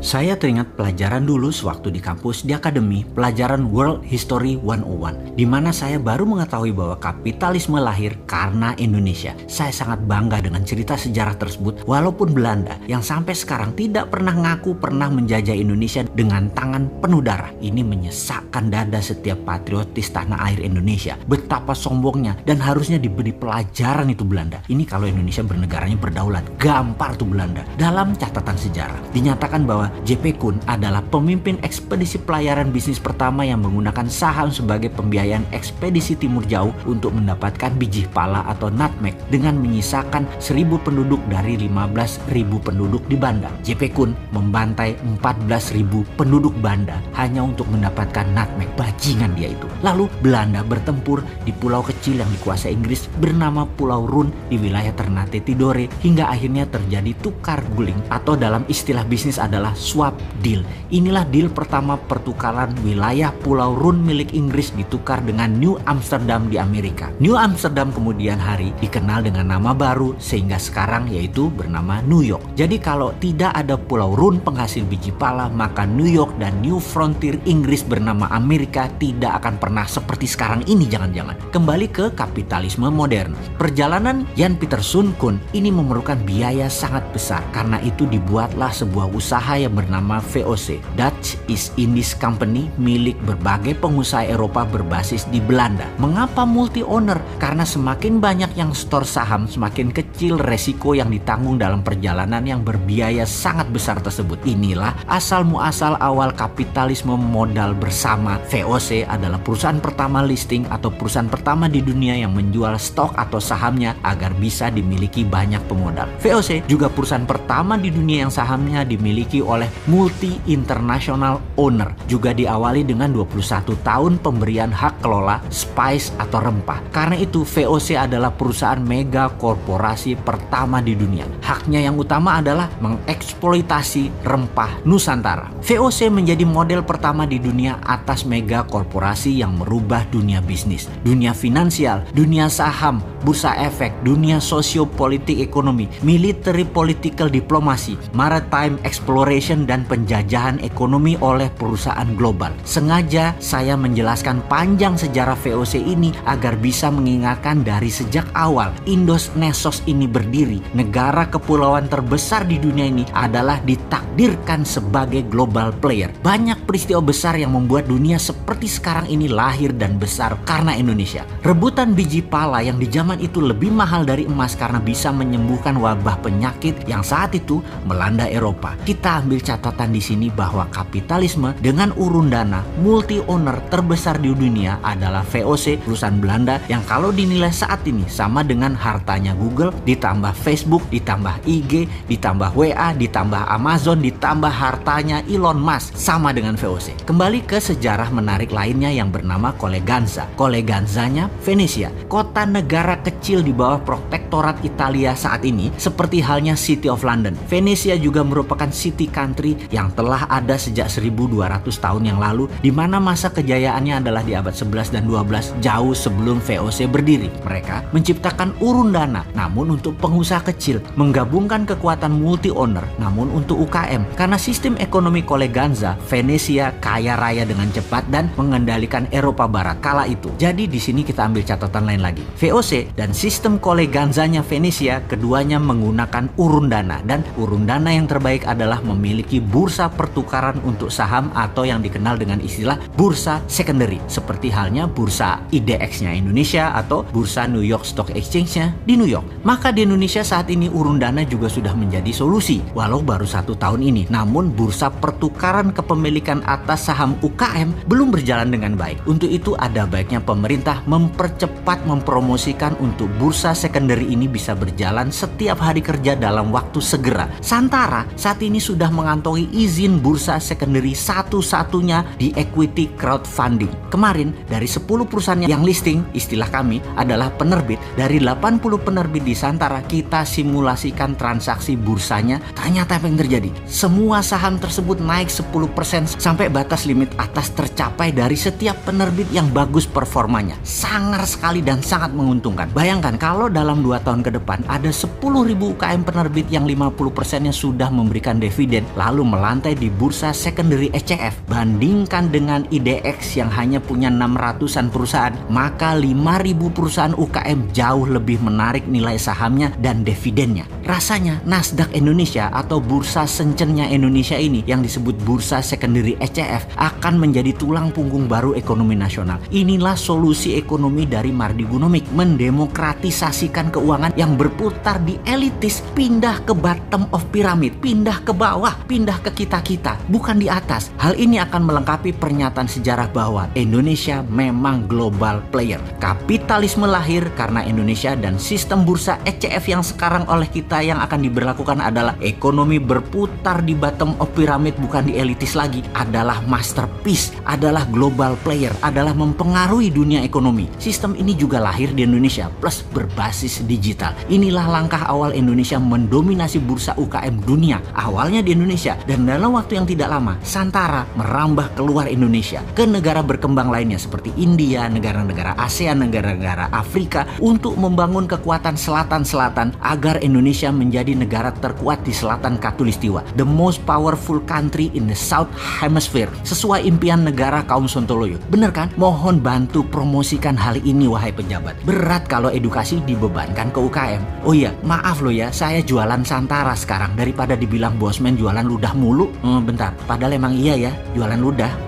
Saya teringat pelajaran dulu sewaktu di kampus di akademi, pelajaran World History 101, di mana saya baru mengetahui bahwa kapitalisme lahir karena Indonesia. Saya sangat bangga dengan cerita sejarah tersebut, walaupun Belanda yang sampai sekarang tidak pernah ngaku pernah menjajah Indonesia dengan tangan penuh darah. Ini menyesakkan dada setiap patriotis tanah air Indonesia. Betapa sombongnya dan harusnya diberi pelajaran itu Belanda. Ini kalau Indonesia bernegaranya berdaulat, gampar tuh Belanda. Dalam catatan sejarah, dinyatakan bahwa J.P. Kuhn adalah pemimpin ekspedisi pelayaran bisnis pertama yang menggunakan saham sebagai pembiayaan ekspedisi timur jauh untuk mendapatkan biji pala atau nutmeg dengan menyisakan 1.000 penduduk dari 15.000 penduduk di Banda. J.P. Kuhn membantai 14.000 penduduk Banda hanya untuk mendapatkan nutmeg. Bajingan dia itu. Lalu Belanda bertempur di pulau kecil yang dikuasai Inggris bernama Pulau Run di wilayah Ternate Tidore hingga akhirnya terjadi tukar guling atau dalam istilah bisnis adalah swap deal. Inilah deal pertama pertukaran wilayah Pulau Run milik Inggris ditukar dengan New Amsterdam di Amerika. New Amsterdam kemudian hari dikenal dengan nama baru sehingga sekarang yaitu bernama New York. Jadi kalau tidak ada Pulau Run penghasil biji pala, maka New York dan New Frontier Inggris bernama Amerika tidak akan pernah seperti sekarang ini jangan-jangan. Kembali ke kapitalisme modern. Perjalanan Jan Pieter Soen Koen ini memerlukan biaya sangat besar. Karena itu dibuatlah sebuah usaha yang bernama VOC, Dutch East Indies Company, milik berbagai pengusaha Eropa berbasis di Belanda. Mengapa multi owner? Karena semakin banyak yang store saham, semakin kecil resiko yang ditanggung dalam perjalanan yang berbiaya sangat besar tersebut. Inilah asal muasal awal kapitalisme modal bersama. VOC adalah perusahaan pertama listing atau perusahaan pertama di dunia yang menjual stok atau sahamnya agar bisa dimiliki banyak pemodal. VOC juga perusahaan pertama di dunia yang sahamnya dimiliki oleh multi international owner. Juga diawali dengan 21 tahun pemberian hak kelola spice atau rempah. Karena itu VOC adalah perusahaan mega korporasi pertama di dunia. Haknya yang utama adalah mengeksploitasi rempah Nusantara. VOC menjadi model pertama di dunia atas mega korporasi yang merubah dunia bisnis, dunia finansial, dunia saham, bursa efek, dunia sosiopolitik ekonomi, military political diplomasi, maritime exploration dan penjajahan ekonomi oleh perusahaan global. Sengaja saya menjelaskan panjang sejarah VOC ini agar bisa mengingatkan dari sejak awal Indonesios ini berdiri. Negara kepulauan terbesar di dunia ini adalah ditakdirkan sebagai global player. Banyak peristiwa besar yang membuat dunia seperti sekarang ini lahir dan besar karena Indonesia. Rebutan biji pala yang di zaman itu lebih mahal dari emas karena bisa menyembuhkan wabah penyakit yang saat itu melanda Eropa. Kita ambil catatan di sini bahwa kapitalisme dengan urun dana multi owner terbesar di dunia adalah VOC, perusahaan Belanda yang kalau dinilai saat ini sama dengan hartanya Google ditambah Facebook, ditambah IG, ditambah WA, ditambah Amazon, ditambah hartanya Elon Musk, sama dengan VOC. Kembali ke sejarah menarik lainnya yang bernama Coleganza. Coleganzanya Venesia, kota negara kecil di bawah protektorat Italia saat ini seperti halnya City of London. Venesia juga merupakan city country yang telah ada sejak 1200 tahun yang lalu, di mana masa kejayaannya adalah di abad 11 dan 12 jauh sebelum VOC berdiri. Mereka menciptakan urun dana namun untuk pengusaha kecil, menggabungkan kekuatan multi owner namun untuk UKM. Karena sistem ekonomi Coleganza, Venesia kaya raya dengan cepat dan mengendalikan Eropa Barat kala itu. Jadi di sini kita ambil catatan lain lagi. VOC dan sistem Coleganzanya Venesia keduanya menggunakan urun dana, dan urun dana yang terbaik adalah memiliki bursa pertukaran untuk saham atau yang dikenal dengan istilah bursa secondary, seperti halnya bursa IDX-nya Indonesia atau bursa New York Stock Exchange-nya di New York. Maka di Indonesia saat ini urun dana juga sudah menjadi solusi walau baru 1 tahun ini. Namun bursa pertukaran kepemilikan atas saham UKM belum berjalan dengan baik. Untuk itu ada baiknya pemerintah mempercepat mempromosikan untuk bursa secondary ini bisa berjalan setiap hari kerja dalam waktu segera. Santara saat ini sudah mengantongi izin bursa secondary satu-satunya di equity crowdfunding. Kemarin dari 10 perusahaan yang listing, istilah kami adalah penerbit, dari 80 penerbit di Santara kita simulasikan transaksi bursanya. Ternyata apa yang terjadi? Semua saham tersebut naik 10% sampai batas limit atas tercapai dari setiap penerbit yang bagus performanya. Sangar sekali dan sangat menguntungkan. Bayangkan kalau dalam 2 tahun ke depan ada 10.000 UKM penerbit yang 50%-nya sudah memberikan dividen lalu melantai di bursa secondary ECF. Bandingkan dengan IDX yang hanya punya 600-an perusahaan, maka 5.000 perusahaan UKM jauh lebih menarik nilai sahamnya dan dividennya. Rasanya Nasdaq Indonesia atau bursa sencennya Indonesia ini yang disebut bursa secondary ECF akan menjadi tulang punggung baru ekonomi nasional. Inilah solusi ekonomi dari Mardi Gunomik, mendemokratisasikan keuangan yang berputar di elitis, pindah ke bottom of pyramid, pindah ke bawah, pindah ke kita-kita, bukan di atas. Hal ini akan melengkapi pernyataan sejarah bahwa Indonesia memang global player. Kapitalisme lahir karena Indonesia, dan sistem bursa ECF yang sekarang oleh kita yang akan diberlakukan adalah ekonomi berputar di bottom of pyramid, bukan di elitis lagi, adalah masterpiece, adalah global player, adalah mempengaruhi dunia ekonomi. Sistem ini juga lahir di Indonesia plus berbasis digital. Inilah langkah awal Indonesia mendominasi bursa UKM dunia, awalnya di Indonesia, dan dalam waktu yang tidak lama Santara merambah keluar Indonesia ke negara berkembang lainnya seperti India, negara-negara ASEAN, negara-negara Afrika, untuk membangun kekuatan selatan-selatan agar Indonesia menjadi negara terkuat di selatan Katulistiwa, the most powerful country in the South Hemisphere, sesuai impian negara kaum Sontoloyo. Bener kan? Mohon bantu promosikan hal ini wahai pejabat. Berat kalau edukasi dibebankan ke UKM. Oh iya, maaf loh ya, saya jualan Santara sekarang daripada dibilang bosman jualan ludah mulu. Bentar, padahal emang iya ya, jualan ludah.